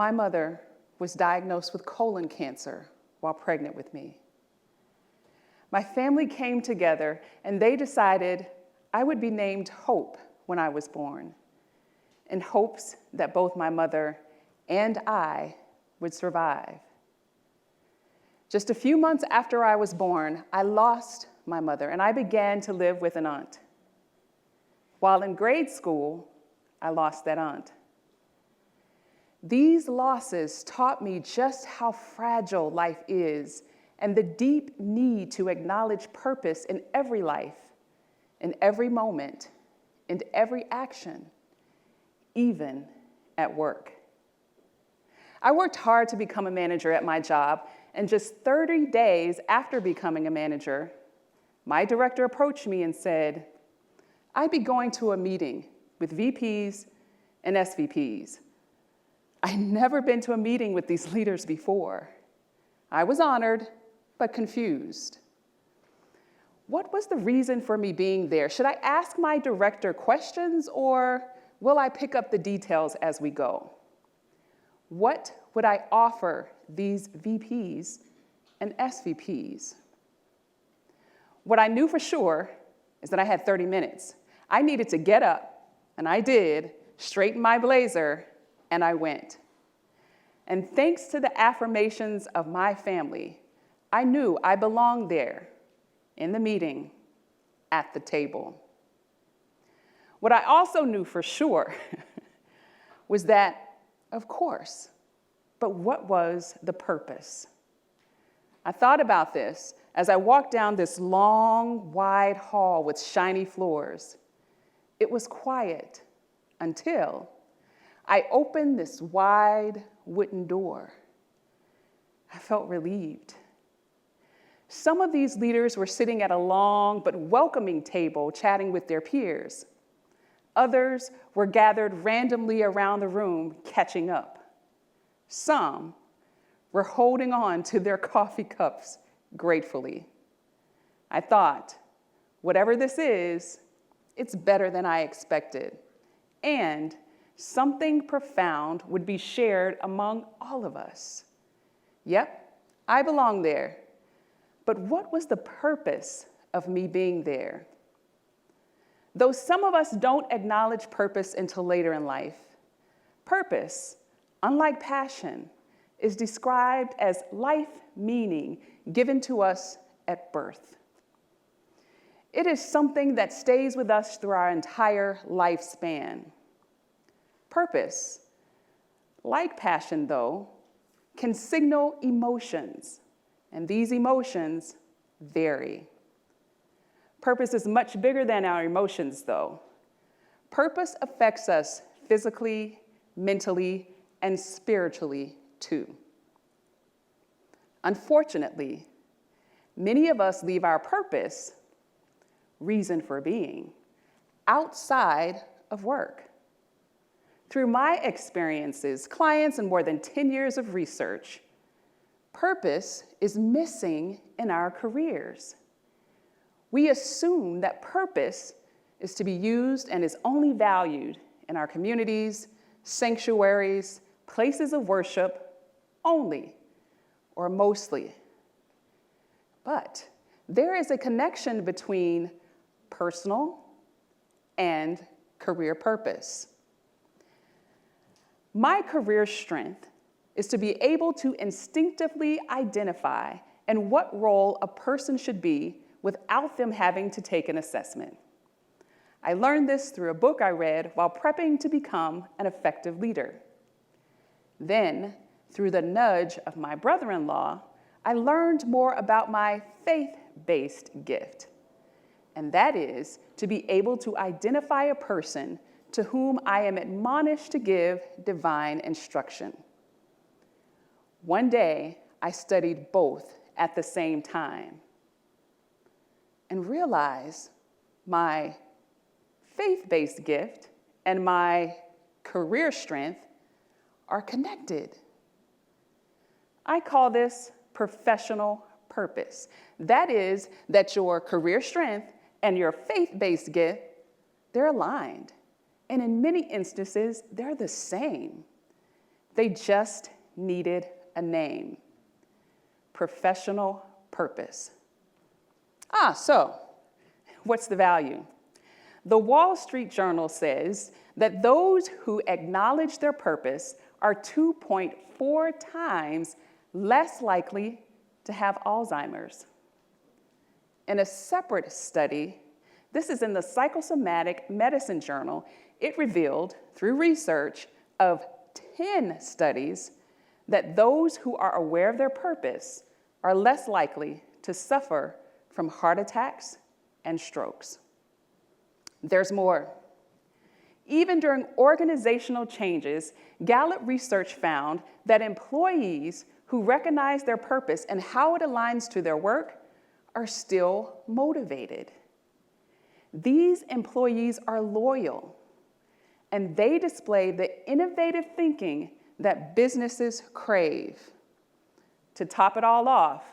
My mother was diagnosed with colon cancer while pregnant with me. My family came together and they decided I would be named Hope when I was born, in hopes that both my mother and I would survive. Just a few months after I was born, I lost my mother and I began to live with an aunt. While in grade school, I lost that aunt. These losses taught me just how fragile life is and the deep need to acknowledge purpose in every life, in every moment, in every action, even at work. I worked hard to become a manager at my job, and just 30 days after becoming a manager, my director approached me and said, I'd be going to a meeting with VPs and SVPs. I'd never been to a meeting with these leaders before. I was honored, but confused. What was the reason for me being there? Should I ask my director questions, or will I pick up the details as we go? What would I offer these VPs and SVPs? What I knew for sure is that I had 30 minutes. I needed to get up, and I did, straighten my blazer, and I went. And thanks to the affirmations of my family, I knew I belonged there, in the meeting, at the table. What I also knew for sure was that, of course, but what was the purpose? I thought about this as I walked down this long, wide hall with shiny floors. It was quiet until I opened this wide wooden door. I felt relieved. Some of these leaders were sitting at a long but welcoming table chatting with their peers. Others were gathered randomly around the room catching up. Some were holding on to their coffee cups gratefully. I thought, whatever this is, it's better than I expected. And something profound would be shared among all of us. Yep, I belong there. But what was the purpose of me being there? Though some of us don't acknowledge purpose until later in life, purpose, unlike passion, is described as life meaning given to us at birth. It is something that stays with us through our entire lifespan. Purpose, like passion though, can signal emotions, and these emotions vary. Purpose is much bigger than our emotions though. Purpose affects us physically, mentally, and spiritually too. Unfortunately, many of us leave our purpose, reason for being, outside of work. Through my experiences, clients, and more than 10 years of research, purpose is missing in our careers. We assume that purpose is to be used and is only valued in our communities, sanctuaries, places of worship only, or mostly. But there is a connection between personal and career purpose. My career strength is to be able to instinctively identify in what role a person should be without them having to take an assessment. I learned this through a book I read while prepping to become an effective leader. Then, through the nudge of my brother-in-law, I learned more about my faith-based gift, and that is to be able to identify a person to whom I am admonished to give divine instruction. One day, I studied both at the same time and realized my faith-based gift and my career strength are connected. I call this professional purpose. That is, that your career strength and your faith-based gift, they're aligned. And in many instances, they're the same. They just needed a name: professional purpose. So what's the value? The Wall Street Journal says that those who acknowledge their purpose are 2.4 times less likely to have Alzheimer's. In a separate study, this is in the Psychosomatic Medicine Journal, it revealed, through research of 10 studies, that those who are aware of their purpose are less likely to suffer from heart attacks and strokes. There's more. Even during organizational changes, Gallup research found that employees who recognize their purpose and how it aligns to their work are still motivated. These employees are loyal, and they display the innovative thinking that businesses crave. To top it all off,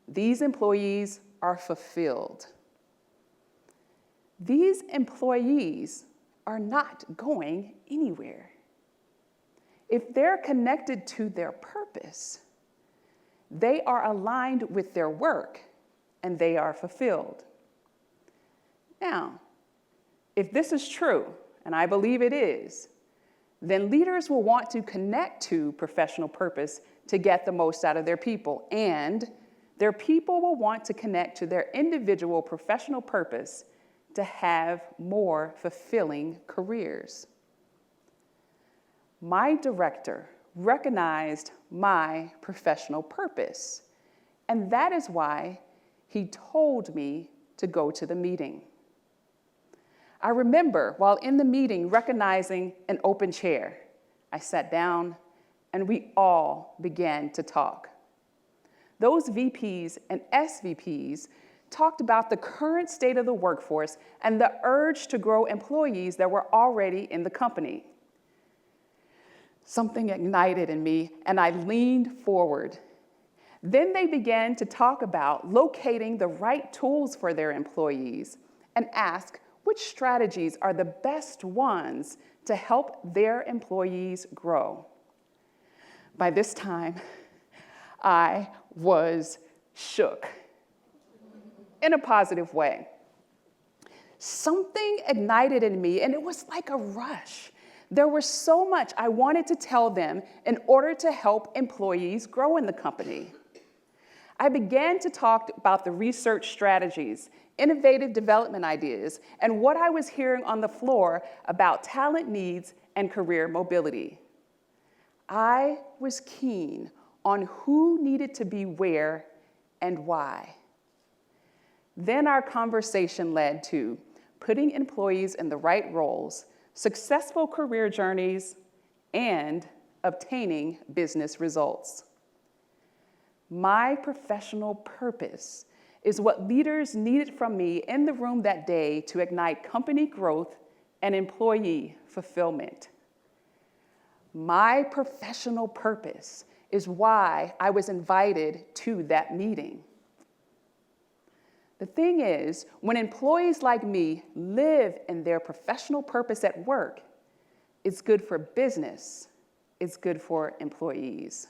these employees are fulfilled. These employees are not going anywhere. If they're connected to their purpose, they are aligned with their work and they are fulfilled. Now, if this is true, and I believe it is, then leaders will want to connect to professional purpose to get the most out of their people, and their people will want to connect to their individual professional purpose to have more fulfilling careers. My director recognized my professional purpose, and that is why he told me to go to the meeting. I remember while in the meeting recognizing an open chair. I sat down and we all began to talk. Those VPs and SVPs talked about the current state of the workforce and the urge to grow employees that were already in the company. Something ignited in me and I leaned forward. Then they began to talk about locating the right tools for their employees and ask which strategies are the best ones to help their employees grow. By this time, I was shook in a positive way. Something ignited in me, and it was like a rush. There was so much I wanted to tell them in order to help employees grow in the company. I began to talk about the research strategies, innovative development ideas, and what I was hearing on the floor about talent needs and career mobility. I was keen on who needed to be where and why. Then our conversation led to putting employees in the right roles, successful career journeys, and obtaining business results. My professional purpose is what leaders needed from me in the room that day to ignite company growth and employee fulfillment. My professional purpose is why I was invited to that meeting. The thing is, when employees like me live in their professional purpose at work, it's good for business, it's good for employees.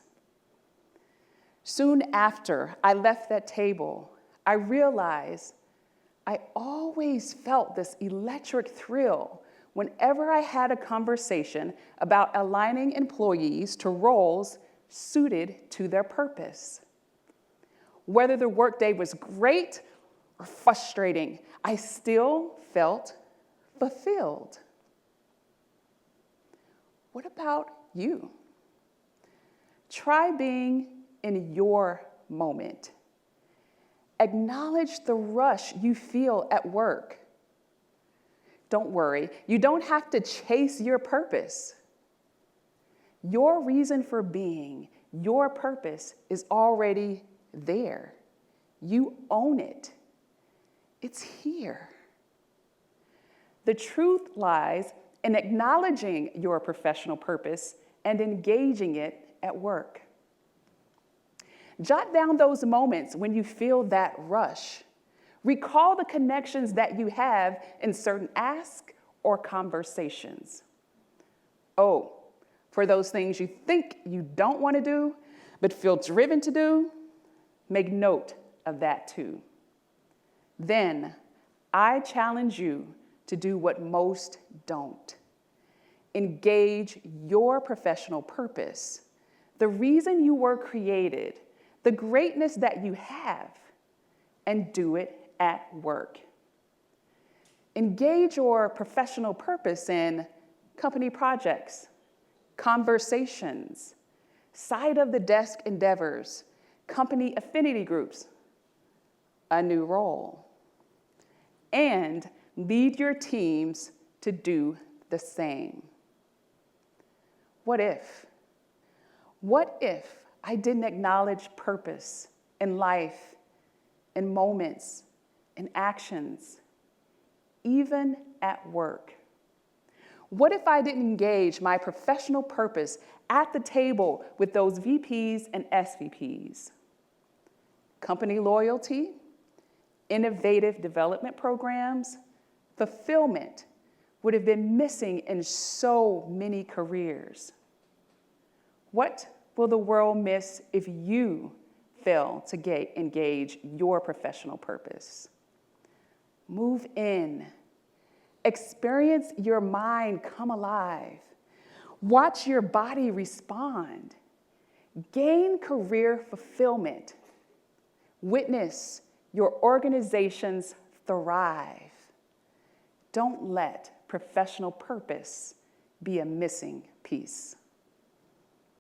Soon after I left that table, I realized I always felt this electric thrill whenever I had a conversation about aligning employees to roles suited to their purpose. Whether the workday was great or frustrating, I still felt fulfilled. What about you? Try being in your moment. Acknowledge the rush you feel at work. Don't worry, you don't have to chase your purpose. Your reason for being, your purpose is already there. You own it. It's here. The truth lies in acknowledging your professional purpose and engaging it at work. Jot down those moments when you feel that rush. Recall the connections that you have in certain asks or conversations. Oh, For those things you think you don't want to do, but feel driven to do, make note of that too. Then I challenge you to do what most don't. Engage your professional purpose, the reason you were created, the greatness that you have, and do it at work. Engage your professional purpose in company projects, conversations, side of the desk endeavors, company affinity groups, a new role, and lead your teams to do the same. What if? What if I didn't acknowledge purpose in life, in moments, in actions, even at work? What if I didn't engage my professional purpose at the table with those VPs and SVPs? Company loyalty, innovative development programs, fulfillment would have been missing in so many careers. What will the world miss if you fail to engage your professional purpose? Move in. Experience your mind come alive. Watch your body respond. Gain career fulfillment. Witness your organizations thrive. Don't let professional purpose be a missing piece.